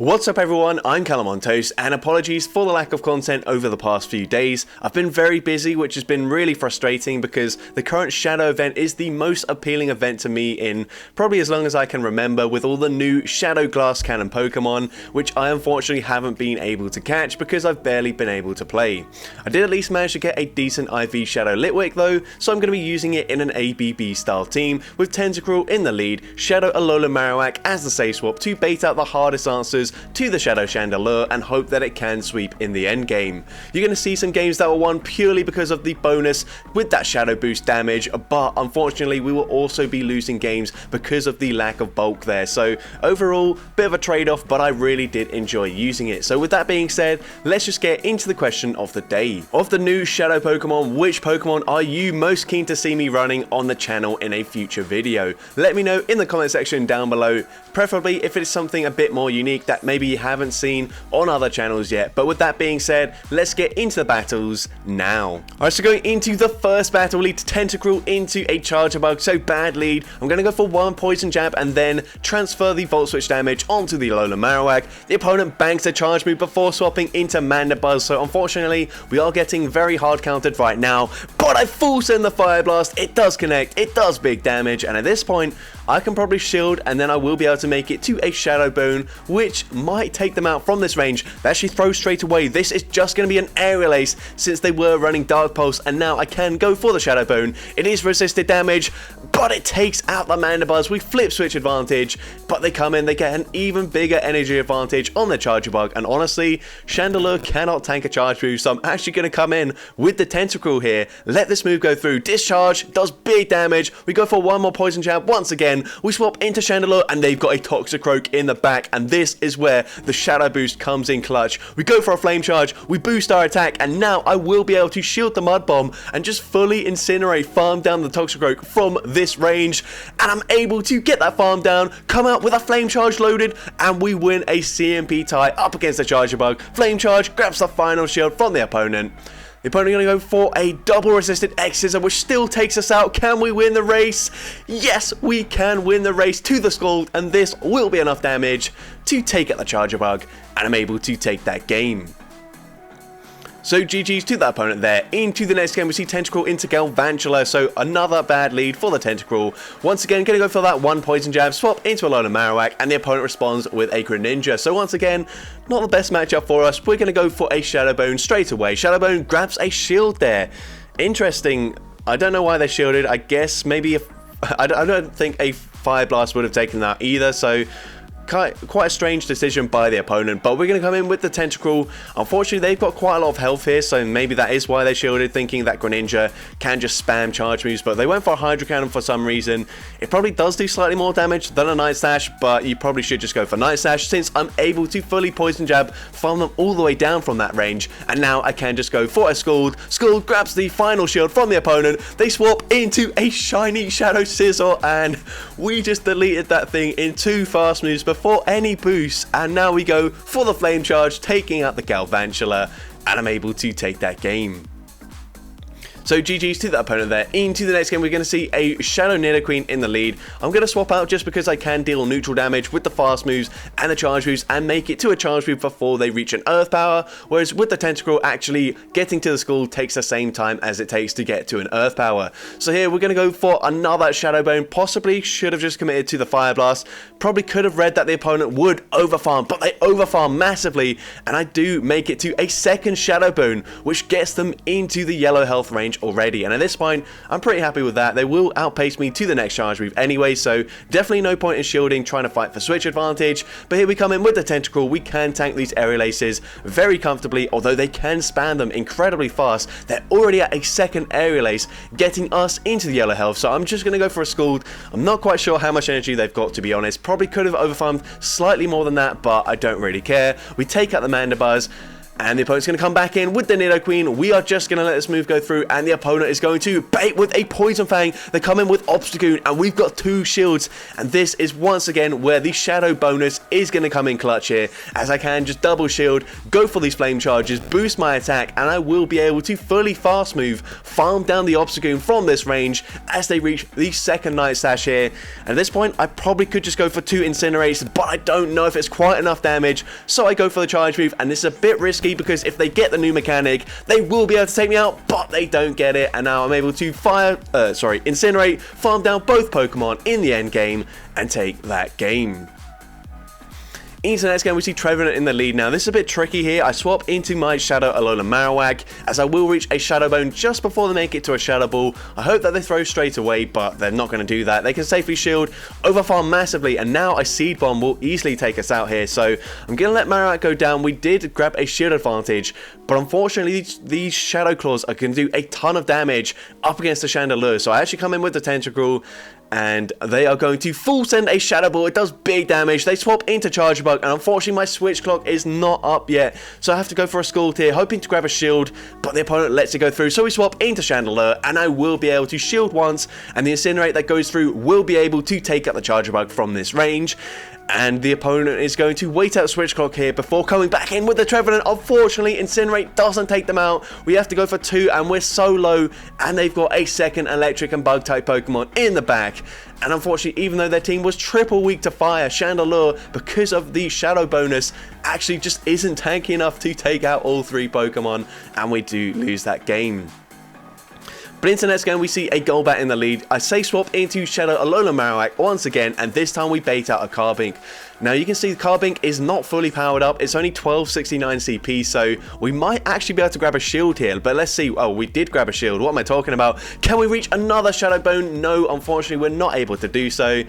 What's up everyone, I'm CallumOnToast, and apologies for the lack of content over the past few days. I've been very busy, which has been really frustrating because the current Shadow event is the most appealing event to me in probably as long as I can remember, with all the new Shadow Glass Cannon Pokemon, which I unfortunately haven't been able to catch because I've barely been able to play. I did at least manage to get a decent IV Shadow Litwick though, so I'm going to be using it in an ABB style team with Tentacruel in the lead, Shadow Alola Marowak as the safe swap to bait out the hardest answers to the Shadow Chandelure and hope that it can sweep in the end game. You're going to see some games that were won purely because of the bonus with that Shadow boost damage, but unfortunately we will also be losing games because of the lack of bulk there. So overall, bit of a trade-off, but I really did enjoy using it. So with that being said, let's just get into the question of the day. Of the new Shadow Pokemon, which Pokemon are you most keen to see me running on the channel in a future video? Let me know in the comment section down below, preferably if it's something a bit more unique that maybe you haven't seen on other channels yet. But with that being said, let's get into the battles now. Alright, so going into the first battle, lead Tentacruel into a Charger Bug, so bad lead. I'm going to go for one Poison Jab and then transfer the Volt Switch damage onto the Alola Marowak. The opponent banks a Charge Move before swapping into Mandibuzz, so unfortunately we are getting very hard countered right now, but I full send the Fire Blast. It does connect, it does big damage, and at this point I can probably shield and then I will be able to make it to a Shadow Bone, which might take them out from this range. They actually throw straight away. This is just going to be an Aerial Ace since they were running Dark Pulse, and now I can go for the Shadow Bone. It is resisted damage, but it takes out the Mandibuzz. We flip switch advantage, but they come in, they get an even bigger energy advantage on the Charger Bug, and honestly, Chandelure cannot tank a charge move, so I'm actually going to come in with the Tentacruel here, let this move go through. Discharge does big damage. We go for one more Poison Jab once again. We swap into Chandelure and they've got a Toxicroak in the back, and this is where the Shadow Boost comes in clutch. We go for a Flame Charge, we boost our attack, and now I will be able to shield the Mud Bomb and just fully incinerate, farm down the Toxicroak from this range, and I'm able to get that farm down, come out with a Flame Charge loaded, and we win a CMP tie up against the Charger Bug. Flame Charge grabs the final shield from the opponent. The opponent going to go for a double resisted X-Scissor, which still takes us out. Can we win the race? Yes, we can win the race to the Scald, and this will be enough damage to take out the Charger Bug, and I'm able to take that game. So GG's to that opponent there. Into the next game, we see Tentacruel into Galvantula, so another bad lead for the Tentacruel. Once again, going to go for that one Poison Jab, swap into Alola Marowak, and the opponent responds with a Greninja. So once again, not the best matchup for us. We're going to go for a Shadow Bone straight away. Shadow Bone grabs a shield there. Interesting. I don't know why they shielded. I guess maybe if I don't think a Fire Blast would have taken that either, so quite a strange decision by the opponent. But we're going to come in with the Tentacruel. Unfortunately, they've got quite a lot of health here, so maybe that is why they shielded, thinking that Greninja can just spam charge moves, but they went for a Hydro Cannon for some reason. It probably does do slightly more damage than a Night Slash, but you probably should just go for Night Slash since I'm able to fully Poison Jab, farm them all the way down from that range, and now I can just go for a Scald. Scald grabs the final shield from the opponent. They swap into a shiny Shadow Scissor, and we just deleted that thing in 2 fast moves before any boost, and now we go for the Flame Charge, taking out the Galvantula, and I'm able to take that game. So GG's to that opponent there. Into the next game, we're going to see a Shadow Nidoqueen in the lead. I'm going to swap out just because I can deal neutral damage with the fast moves and the charge moves and make it to a charge move before they reach an Earth Power, whereas with the Tentacruel, actually getting to the Skull takes the same time as it takes to get to an Earth Power. So here we're going to go for another Shadow Bone. Possibly should have just committed to the Fire Blast. Probably could have read that the opponent would overfarm, but they overfarm massively, and I do make it to a second Shadow Bone, which gets them into the yellow health range already, and at this point I'm pretty happy with that. They will outpace me to the next charge move anyway, so definitely no point in shielding, trying to fight for switch advantage. But here we come in with the Tentacruel. We can tank these Aerial Aces very comfortably, although they can spam them incredibly fast. They're already at a second Aerial Ace, getting us into the yellow health, so I'm just going to go for a Scald. I'm not quite sure how much energy they've got, to be honest. Probably could have overfarmed slightly more than that, but I don't really care. We take out the Mandibuzz, And the opponent's going to come back in with the Nidoqueen. We are just going to let this move go through, and the opponent is going to bait with a Poison Fang. They come in with Obstagoon, and we've got 2 shields. And this is once again where the Shadow bonus is going to come in clutch here, as I can just double shield, go for these flame charges, boost my attack, and I will be able to fully fast move, farm down the Obstagoon from this range as they reach the second Night Slash here. And at this point, I probably could just go for 2 Incinerates, but I don't know if it's quite enough damage, so I go for the charge move, and this is a bit risky because if they get the new mechanic, they will be able to take me out, but they don't get it, and now I'm able to Incinerate, farm down both Pokemon in the end game, and take that game. Into the next game, we see Trevenant in the lead now. This is a bit tricky here. I swap into my Shadow Alolan Marowak, as I will reach a Shadow Bone just before they make it to a Shadow Ball. I hope that they throw straight away, but they're not going to do that. They can safely shield, overfarm massively, and now a Seed Bomb will easily take us out here. So I'm going to let Marowak go down. We did grab a shield advantage, but unfortunately these Shadow Claws are going to do a ton of damage up against the Chandelure. So I actually come in with the Tentacruel, and they are going to full send a Shadow Ball. It does big damage. They swap into Charge Bug, and unfortunately my switch clock is not up yet, so I have to go for a Scald here, hoping to grab a shield, but the opponent lets it go through, so we swap into Chandelure, and I will be able to shield once, and the Incinerate that goes through will be able to take out the Charge Bug from this range. And the opponent is going to wait out switch clock here before coming back in with the Trevenant. Unfortunately, Incinerate doesn't take them out. We have to go for 2, and we're so low, and they've got a second Electric and Bug type Pokemon in the back. And unfortunately, even though their team was triple weak to fire, Chandelure, because of the Shadow bonus, actually just isn't tanky enough to take out all 3 Pokemon, and we do lose that game. But into the next game, we see a Golbat in the lead. I say swap into Shadow Alolan Marowak once again, and this time we bait out a Carbink. Now you can see the Carbink is not fully powered up. It's only 1269 CP, so we might actually be able to grab a shield here. But let's see. Oh, we did grab a shield. What am I talking about? Can we reach another Shadow Bone? No, unfortunately, we're not able to do so.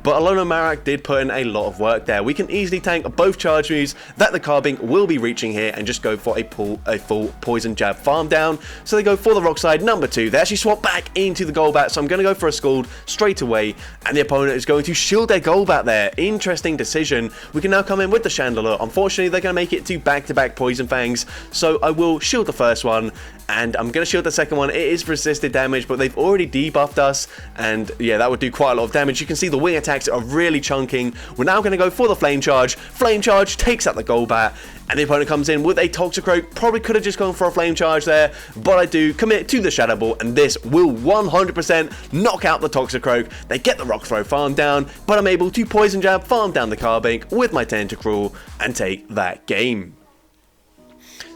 But Alolan Marowak did put in a lot of work there. We can easily tank both charge moves that the Carbink will be reaching here and just go for a full Poison Jab farm down. So they go for the Rock Slide number 2. They actually swap back into the Golbat, so I'm going to go for a Scald straight away. And the opponent is going to shield their Golbat there. Interesting decision. We can now come in with the Chandelure. Unfortunately, they're going to make it to back-to-back Poison Fangs. So I will shield the first one, and I'm going to shield the second one. It is resisted damage, but they've already debuffed us. And yeah, that would do quite a lot of damage. You can see the wing attack are really chunking. We're now going to go for the Flame Charge. Flame Charge takes out the Golbat, and the opponent comes in with a Toxicroak. Probably could have just gone for a Flame Charge there, but I do commit to the Shadow Ball, and this will 100% knock out the Toxicroak. They get the Rock Throw farm down, but I'm able to Poison Jab farm down the Carbink with my Tentacruel and take that game.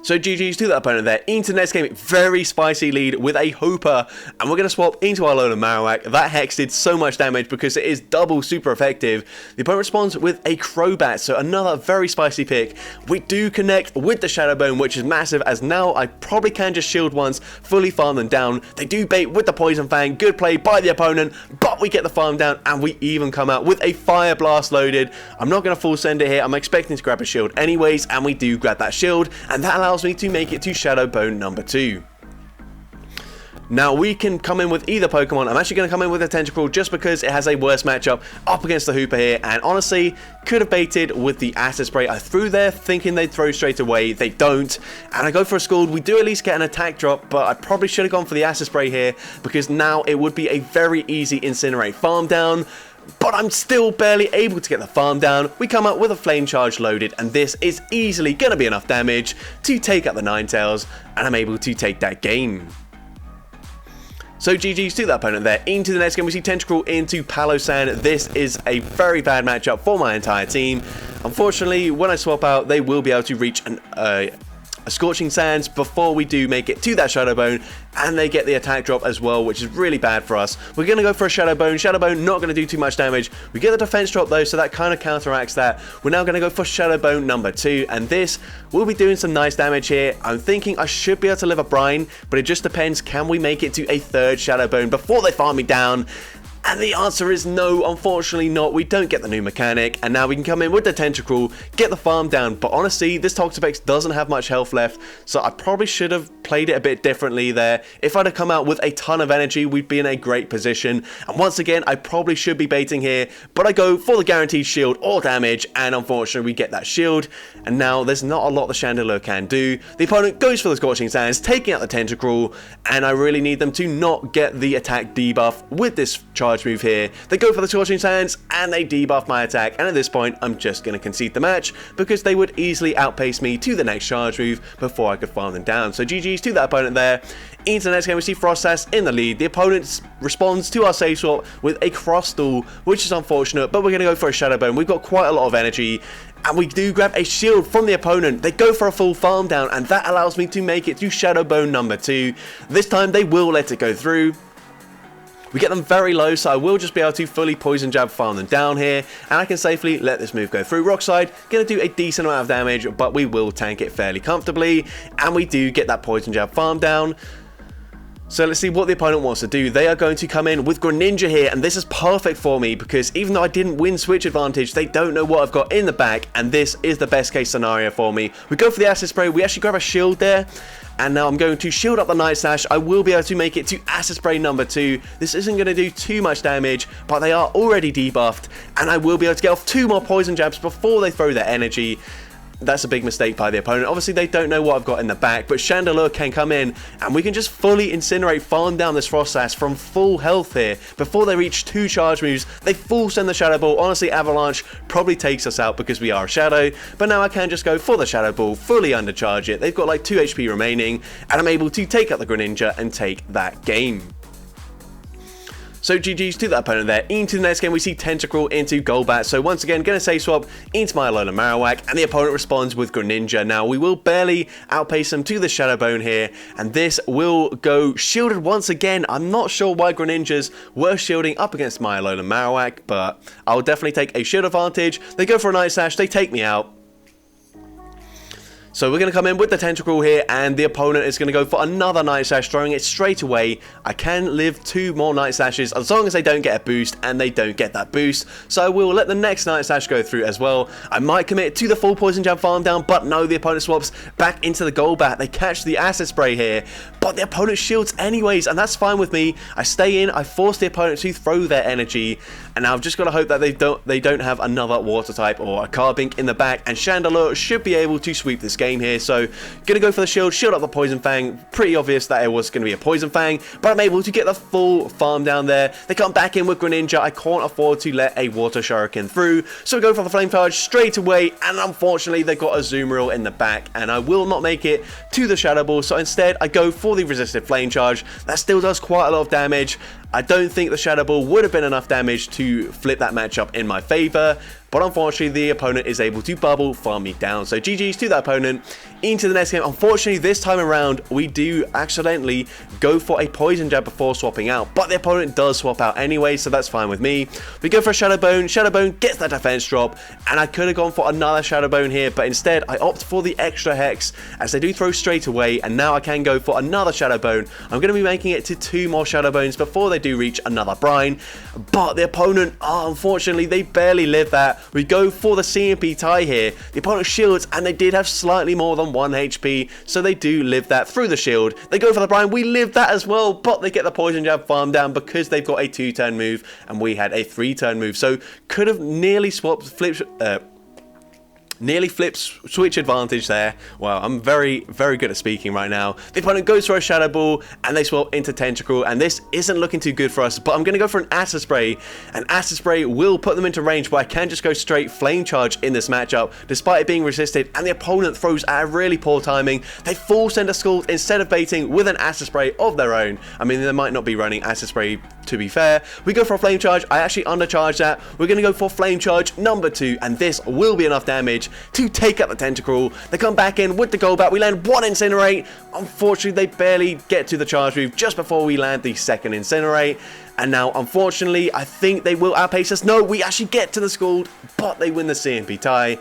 So GG's to that opponent there. Into the next game, very spicy lead with a Hooper, and we're going to swap into our Alolan Marowak. That Hex did so much damage because it is double super effective. The opponent responds with a Crobat, so another very spicy pick. We do connect with the Shadow Bone, which is massive, as now I probably can just shield once, fully farm them down. They do bait with the Poison Fang. Good play by the opponent, but we get the farm down, and we even come out with a Fire Blast loaded. I'm not going to full send it here. I'm expecting to grab a shield anyways, and we do grab that shield, and that allows me to make it to Shadow Bone number 2. Now we can come in with either Pokemon. I'm actually going to come in with a Tentacruel just because it has a worse matchup up against the Hooper here, and honestly could have baited with the Acid Spray. I threw there thinking they'd throw straight away. They don't, and I go for a Scald. We do at least get an attack drop, but I probably should have gone for the Acid Spray here because now it would be a very easy Incinerate farm down. But I'm still barely able to get the farm down. We come out with a Flame Charge loaded, and this is easily going to be enough damage to take out the Ninetales, and I'm able to take that game. So GG's to that opponent there. Into the next game, we see Tentacruel into Palossand. This is a very bad matchup for my entire team. Unfortunately, when I swap out, they will be able to reach a Scorching Sands before we do make it to that Shadow Bone, and they get the attack drop as well, which is really bad for us. We're going to go for a Shadow Bone. Shadow Bone not going to do too much damage. We get the defense drop though, so that kind of counteracts that. We're now going to go for Shadow Bone number 2, and this will be doing some nice damage here. I'm thinking I should be able to live a Brine, but it just depends, can we make it to a third Shadow Bone before they farm me down? And the answer is no, unfortunately not. We don't get the new mechanic, and now we can come in with the Tentacruel, get the farm down. But honestly, this Toxapex doesn't have much health left, so I probably should have played it a bit differently there. If I'd have come out with a ton of energy, we'd be in a great position. And once again, I probably should be baiting here, but I go for the guaranteed shield or damage, and unfortunately we get that shield. And now there's not a lot the Chandelure can do. The opponent goes for the Scorching Sands, taking out the Tentacruel, and I really need them to not get the attack debuff with this charge move here. They go for the Scorching Sands and they debuff my attack, and at this point I'm just going to concede the match because they would easily outpace me to the next charge move before I could farm them down. So GG's to that opponent there. Into the next game we see Frostsass in the lead. The opponent responds to our save swap with a Crostal, which is unfortunate, but we're going to go for a Shadow Bone. We've got quite a lot of energy, and we do grab a shield from the opponent. They go for a full farm down, and that allows me to make it to Shadow Bone number 2. This time they will let it go through. We get them very low, so I will just be able to fully Poison Jab farm them down here, and I can safely let this move go through. Rockside, going to do a decent amount of damage, but we will tank it fairly comfortably, and we do get that Poison Jab farm down. So let's see what the opponent wants to do. They are going to come in with Greninja here, and this is perfect for me because even though I didn't win switch advantage, they don't know what I've got in the back, and this is the best case scenario for me. We go for the Acid Spray. We actually grab a shield there, and now I'm going to shield up the Night Slash. I will be able to make it to Acid Spray number 2. This isn't going to do too much damage, but they are already debuffed, and I will be able to get off 2 more Poison Jabs before they throw their energy. That's a big mistake by the opponent. Obviously, they don't know what I've got in the back, but Chandelure can come in, and we can just fully Incinerate, farm down this Frostsass from full health here. Before they reach 2 charge moves, they full send the Shadow Ball. Honestly, Avalanche probably takes us out because we are a Shadow, but now I can just go for the Shadow Ball, fully undercharge it. They've got like 2 HP remaining, and I'm able to take out the Greninja and take that game. So GG's to that opponent there. Into the next game, we see Tentacruel into Golbat. So once again, going to save swap into my Alolan Marowak, and the opponent responds with Greninja. Now, we will barely outpace them to the Shadow Bone here, and this will go shielded once again. I'm not sure why Greninjas were shielding up against my Alolan Marowak, but I'll definitely take a shield advantage. They go for a Night Slash, they take me out. So we're going to come in with the Tentacruel here, and the opponent is going to go for another Night Slash, throwing it straight away. I can live 2 more Night Slashes as long as they don't get a boost, and they don't get that boost. So I will let the next Night Slash go through as well. I might commit to the full Poison Jab farm down, but no, the opponent swaps back into the Golbat. They catch the Acid Spray here, but the opponent shields anyways, and that's fine with me. I stay in, I force the opponent to throw their energy, and now I've just got to hope that they don't have another Water type or a Carbink in the back, and Chandelure should be able to sweep this game here. So gonna go for the shield up the Poison Fang. Pretty obvious that it was gonna be a Poison Fang, but I'm able to get the full farm down there. They come back in with Greninja. I can't afford to let a Water Shuriken through, so we go for the Flame Charge straight away, and unfortunately they got a Azumarill in the back, and I will not make it to the Shadow Ball. So instead I go for the Resisted Flame Charge. That still does quite a lot of damage. I don't think the Shadow Ball would have been enough damage to flip that matchup in my favor, but unfortunately the opponent is able to bubble farm me down. So GG's to that opponent. Into the next game. Unfortunately, this time around we do accidentally go for a Poison Jab before swapping out, but the opponent does swap out anyway, so that's fine with me. We go for a Shadow Bone. Shadow Bone gets that defense drop, and I could have gone for another Shadow Bone here, but instead I opt for the extra Hex as they do throw straight away, and now I can go for another Shadow Bone. I'm going to be making it to 2 more Shadow Bones before they do reach another Brine, but the opponent, unfortunately, they barely live that. We go for the CMP tie here. The opponent shields, and they did have slightly more than 1 HP, so they do live that through the shield. They go for the Brine. We live that as well, but they get the Poison Jab farm down because they've got a 2-turn move, and we had a 3-turn move. So could have nearly flips switch advantage there. Wow, I'm very good at speaking right now. The opponent goes for a Shadow Ball, and they swap into Tentacruel, and this isn't looking too good for us, but I'm going to go for an Acid Spray, and Acid Spray will put them into range, but I can just go straight Flame Charge in this matchup, despite it being resisted, and the opponent throws at a really poor timing. They full send a Scald instead of baiting with an Acid Spray of their own. I mean, they might not be running Acid Spray, to be fair. We go for a Flame Charge. I actually undercharge that. We're going to go for Flame Charge number 2, and this will be enough damage to take out the Tentacruel. They come back in with the Golbat. We land 1 Incinerate. Unfortunately, they barely get to the charge move just before we land the 2nd Incinerate. And now, unfortunately, I think they will outpace us. No, we actually get to the Scald, but they win the CMP tie.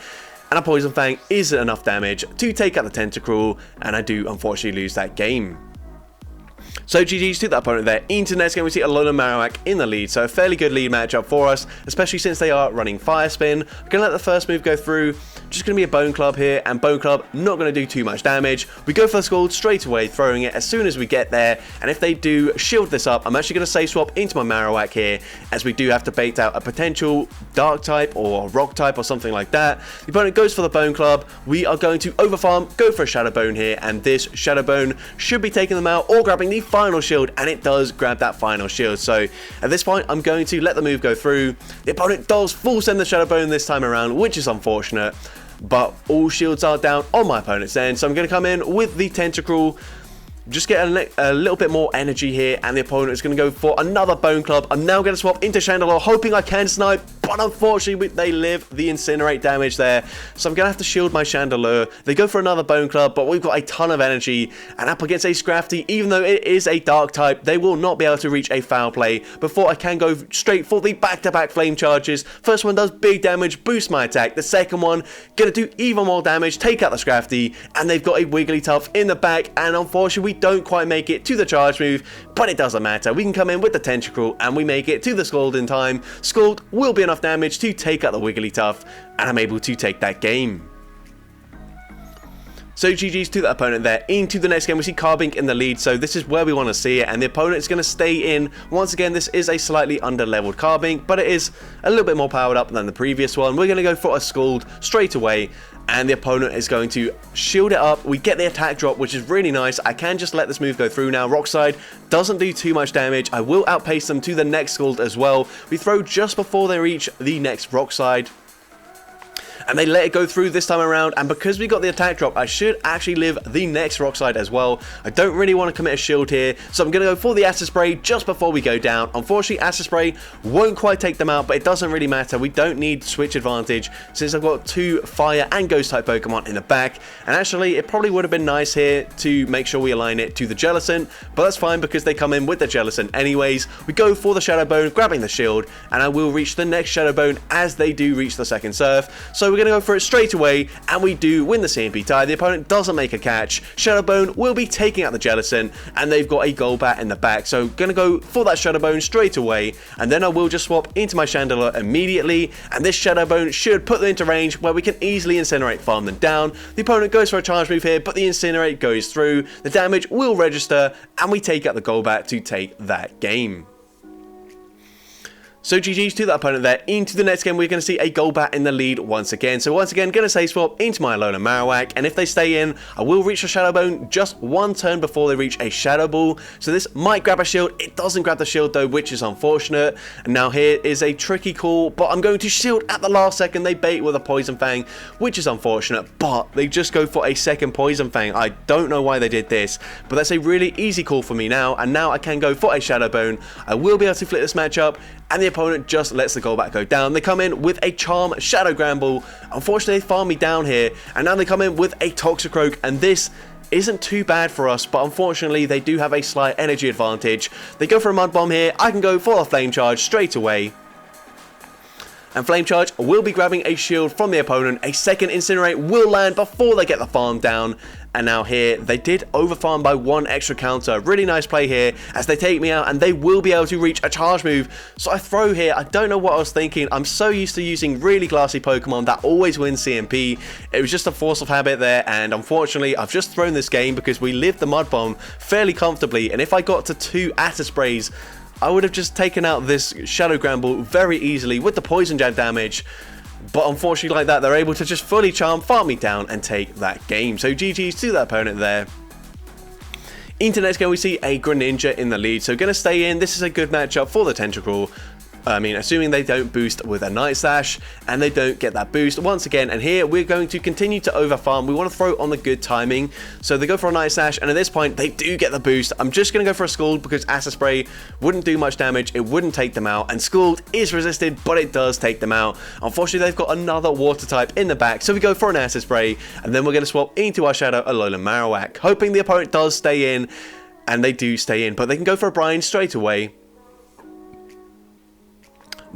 And a Poison Fang isn't enough damage to take out the Tentacruel, and I do unfortunately lose that game. So GG's to that opponent there. Into the next game, we see Alolan Marowak in the lead. So a fairly good lead matchup for us, especially since they are running Fire Spin. I'm going to let the first move go through. Just going to be a Bone Club here, and Bone Club not going to do too much damage. We go for the Scald straight away, throwing it as soon as we get there. And if they do shield this up, I'm actually going to Safe Swap into my Marowak here, as we do have to bait out a potential Dark type or Rock type or something like that. The opponent goes for the Bone Club. We are going to overfarm, go for a Shadow Bone here, and this Shadow Bone should be taking them out or grabbing the final shield, and it does grab that final shield. So at this point, I'm going to let the move go through. The opponent does full send the Shadow Bone this time around, which is unfortunate, but all shields are down on my opponent's end. So I'm going to come in with the Tentacruel, just get a little bit more energy here, and the opponent is going to go for another Bone Club. I'm now going to swap into Chandelure, hoping I can snipe, but unfortunately they live the Incinerate damage there, so I'm going to have to shield my Chandelure. They go for another Bone Club, but we've got a ton of energy, and up against a Scrafty, even though it is a Dark type, they will not be able to reach a foul play before I can go straight for the back-to-back Flame Charges. First one does big damage, boost my attack. The second one, going to do even more damage, take out the Scrafty, and they've got a Wigglytuff in the back, and unfortunately we don't quite make it to the charge move, but it doesn't matter. We can come in with the Tentacruel, and we make it to the Scald in time. Scald will be enough damage to take out the Wigglytuff, and I'm able to take that game. So GG's to that opponent there. Into the next game, we see Carbink in the lead, so this is where we want to see it, and the opponent is going to stay in. Once again, this is a slightly under-leveled Carbink, but it is a little bit more powered up than the previous one. We're going to go for a Scald straight away, and the opponent is going to shield it up. We get the attack drop, which is really nice. I can just let this move go through now. Rock Slide doesn't do too much damage. I will outpace them to the next Scald as well. We throw just before they reach the next Rock Slide, and they let it go through this time around, and because we got the attack drop, I should actually live the next Rock Slide as well. I don't really want to commit a shield here, so I'm going to go for the Acid Spray just before we go down. Unfortunately, Acid Spray won't quite take them out, but it doesn't really matter. We don't need switch advantage since I've got two Fire and Ghost type Pokemon in the back, and actually it probably would have been nice here to make sure we align it to the Jellicent, but that's fine because they come in with the Jellicent anyways. We go for the Shadow Bone, grabbing the shield, and I will reach the next Shadow Bone as they do reach the second Surf. So we're going to go for it straight away, and we do win the CMP tie. The opponent doesn't make a catch. Shadow Bone will be taking out the Jellicent, and they've got a Golbat in the back, so going to go for that Shadow Bone straight away, and then I will just swap into my Chandelure immediately, and this Shadow Bone should put them into range where we can easily Incinerate farm them down. The opponent goes for a charge move here, but the Incinerate goes through. The damage will register, and we take out the Golbat to take that game. So GG's to that opponent there. Into the next game, we're going to see a Golbat in the lead once again. So once again, going to Safe Swap into my Alolan Marowak, and if they stay in, I will reach the Shadow Bone just one turn before they reach a Shadow Ball. So this might grab a shield. It doesn't grab the shield though, which is unfortunate. And now here is a tricky call, but I'm going to shield at the last second. They bait with a Poison Fang, which is unfortunate, but they just go for a second Poison Fang. I don't know why they did this, but that's a really easy call for me now, and now I can go for a Shadow Bone. I will be able to flip this matchup, and the opponent just lets the Golbat go down. They come in with a Charm Shadow Gramble. Unfortunately, they farm me down here, and now they come in with a Toxicroak, and this isn't too bad for us, but unfortunately, they do have a slight energy advantage. They go for a Mud Bomb here. I can go for a Flame Charge straight away, and Flame Charge will be grabbing a shield from the opponent. A second Incinerate will land before they get the farm down. And now here, they did overfarm by one extra counter. Really nice play here as they take me out, and they will be able to reach a charge move. So I throw here. I don't know what I was thinking. I'm so used to using really classy Pokemon that always win CMP. It was just a force of habit there, and unfortunately, I've just thrown this game because we lived the Mud Bomb fairly comfortably. And if I got to 2 Acid Sprays, I would have just taken out this Shadow Gramble very easily with the Poison Jab damage. But unfortunately, like that, they're able to just fully charm, farm me down, and take that game. So GG's to that opponent there. Into the next game, we see a Greninja in the lead. So going to stay in. This is a good matchup for the Tentacruel. I mean, assuming they don't boost with a Night Slash, and they don't get that boost once again. And here, we're going to continue to overfarm. We want to throw on the good timing. So they go for a Night Slash, and at this point, they do get the boost. I'm just going to go for a Scald because Acid Spray wouldn't do much damage. It wouldn't take them out. And Scald is resisted, but it does take them out. Unfortunately, they've got another Water type in the back. So we go for an Acid Spray, and then we're going to swap into our Shadow Alolan Marowak, hoping the opponent does stay in. And they do stay in, but they can go for a Brine straight away.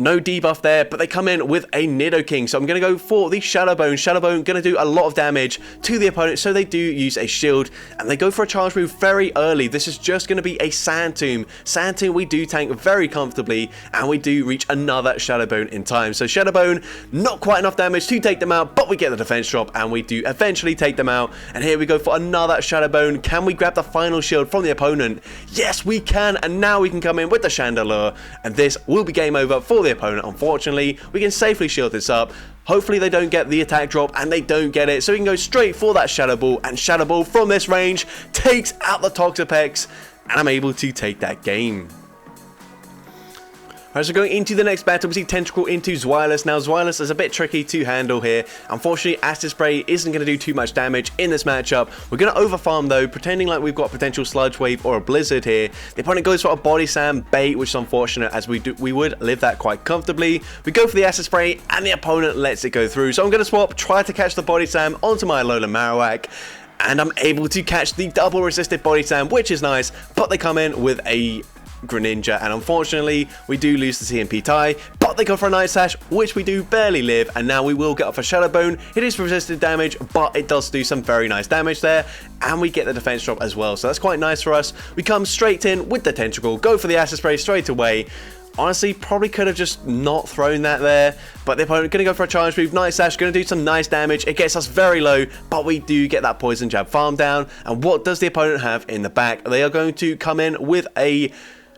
No debuff there, but they come in with a Nidoking. So I'm going to go for the Shadow Bone. Shadow Bone going to do a lot of damage to the opponent, so they do use a shield, and they go for a charge move very early. This is just going to be a Sand Tomb. Sand Tomb we do tank very comfortably, and we do reach another Shadow Bone in time. So Shadow Bone, not quite enough damage to take them out, but we get the defense drop, and we do eventually take them out. And here we go for another Shadow Bone. Can we grab the final shield from the opponent? Yes, we can, and now we can come in with the Chandelure, and this will be game over for the opponent. Unfortunately, we can safely shield this up. Hopefully they don't get the attack drop, and they don't get it, so we can go straight for that Shadow Ball, and Shadow Ball from this range takes out the Toxapex, and I'm able to take that game. Alright, so going into the next battle, we see Tentacle into Zweilous. Now, Zweilous is a bit tricky to handle here. Unfortunately, Acid Spray isn't going to do too much damage in this matchup. We're going to overfarm, though, pretending like we've got potential Sludge Wave or a Blizzard here. The opponent goes for a Body Slam bait, which is unfortunate, as we would live that quite comfortably. We go for the Acid Spray, and the opponent lets it go through. So I'm going to swap, try to catch the Body Slam onto my Alolan Marowak, and I'm able to catch the double resisted Body Slam, which is nice, but they come in with a Greninja, and unfortunately we do lose the TMP tie, but they go for a Night Slash, which we do barely live, and now we will get off a Shadow Bone. It is resisted damage, but it does do some very nice damage there, and we get the defense drop as well, so that's quite nice for us. We come straight in with the Tentacle, go for the Acid Spray straight away. Honestly, probably could have just not thrown that there, but the opponent going to go for a charge move. Night Slash going to do some nice damage. It gets us very low, but we do get that Poison Jab farm down. And what does the opponent have in the back? They are going to come in with a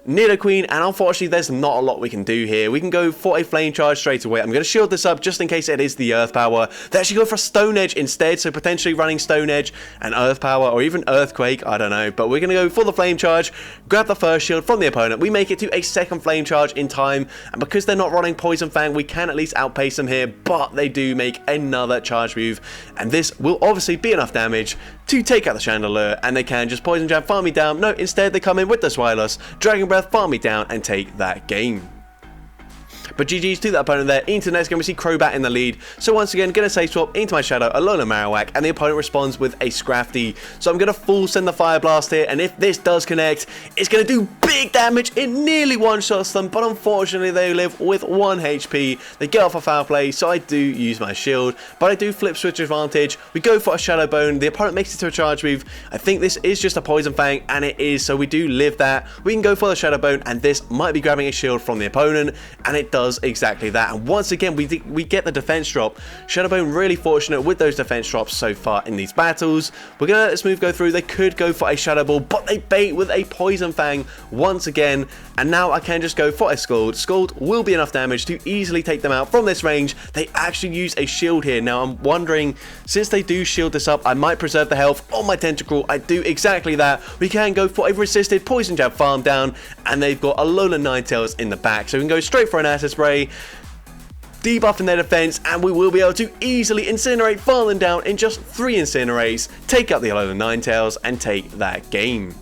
Nidoqueen, and unfortunately there's not a lot we can do here. We can go for a Flame Charge straight away. I'm going to shield this up just in case it is the Earth Power. They actually go for Stone Edge instead, so potentially running Stone Edge and Earth Power, or even Earthquake, I don't know. But we're going to go for the Flame Charge, grab the first shield from the opponent. We make it to a second Flame Charge in time, and because they're not running Poison Fang, we can at least outpace them here, but they do make another charge move, and this will obviously be enough damage to take out the Chandelure, and they can just Poison Jab, farm me down. No, instead they come in with the Zweilous, Dragon Breath, farm me down, and take that game. But GG's to that opponent there. Into the next game, we see Crobat in the lead. So once again, going to safe swap into my Shadow, Alolan Marowak, and the opponent responds with a Scrafty. So I'm going to full send the Fire Blast here, and if this does connect, it's going to do big damage. It nearly one-shots them, but unfortunately they live with 1 HP. They get off a foul play, so I do use my shield, but I do flip switch advantage. We go for a Shadow Bone. The opponent makes it to a charge move. I think this is just a Poison Fang, and it is, so we do live that. We can go for the Shadow Bone, and this might be grabbing a shield from the opponent, and it does exactly that. And once again, we get the defense drop. Shadow Bone really fortunate with those defense drops so far in these battles. We're gonna let this move go through. They could go for a Shadow Ball, but they bait with a Poison Fang once again, and now I can just go for a Scald. Scald will be enough damage to easily take them out from this range. They actually use a shield here. Now I'm wondering, since they do shield this up, I might preserve the health on my Tentacle. I do exactly that. We can go for a resisted Poison Jab, farm down, and they've got a Alolan Ninetales in the back, so we can go straight for an Acid Spray, debuff in their defense, and we will be able to easily Incinerate, farm them down in just 3 Incinerates, take out the Alolan Ninetales, and take that game.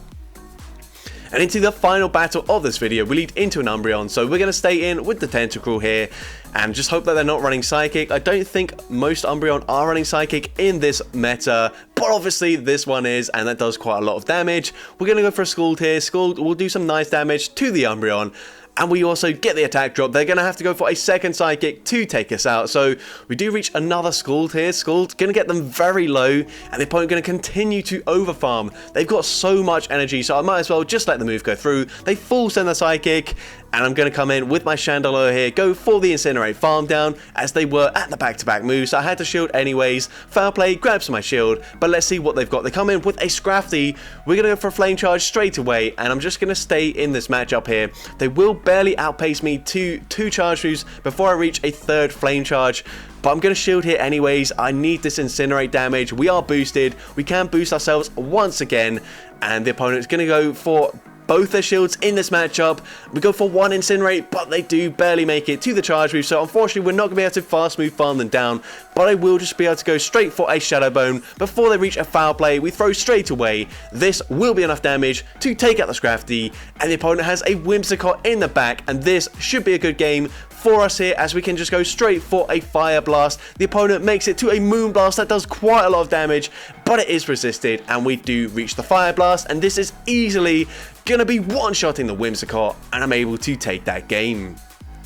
And into the final battle of this video, we lead into an Umbreon, so we're going to stay in with the Tentacle here, and just hope that they're not running Psychic. I don't think most Umbreon are running Psychic in this meta, but obviously this one is, and that does quite a lot of damage. We're going to go for a Scald here. Scald will do some nice damage to the Umbreon, and we also get the attack drop. They're going to have to go for a second Psychic to take us out. So we do reach another Scald here. Scald going to get them very low, and the opponent going to continue to overfarm. They've got so much energy, so I might as well just let the move go through. They full send the Psychic, and I'm going to come in with my Chandelure here, go for the Incinerate, farm down, as they were at the back-to-back move, so I had to shield anyways. Foul play, grabs my shield, but let's see what they've got. They come in with a Scrafty. We're going to go for a Flame Charge straight away, and I'm just going to stay in this matchup here. They will barely outpace me to 2 charge moves before I reach a 3rd Flame Charge, but I'm going to shield here anyways. I need this Incinerate damage. We are boosted. We can boost ourselves once again, and the opponent's going to go for both their shields in this matchup. We go for 1 Incinerate, but they do barely make it to the charge move, so unfortunately we're not going to be able to fast move farm them down, but I will just be able to go straight for a Shadow Bone before they reach a foul play. We throw straight away. This will be enough damage to take out the Scrafty, and the opponent has a Whimsicott in the back, and this should be a good game for us here, as we can just go straight for a Fire Blast. The opponent makes it to a Moon Blast that does quite a lot of damage, but it is resisted, and we do reach the Fire Blast, and this is easily gonna be one-shotting the Whimsicott, and I'm able to take that game.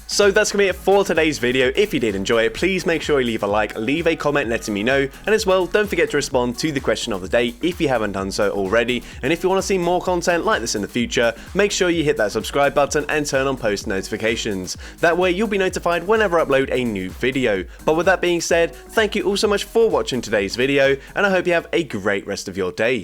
So that's going to be it for today's video. If you did enjoy it, please make sure you leave a like, leave a comment letting me know, and as well, don't forget to respond to the question of the day if you haven't done so already. And if you want to see more content like this in the future, make sure you hit that subscribe button and turn on post notifications. That way you'll be notified whenever I upload a new video. But with that being said, thank you all so much for watching today's video, and I hope you have a great rest of your day.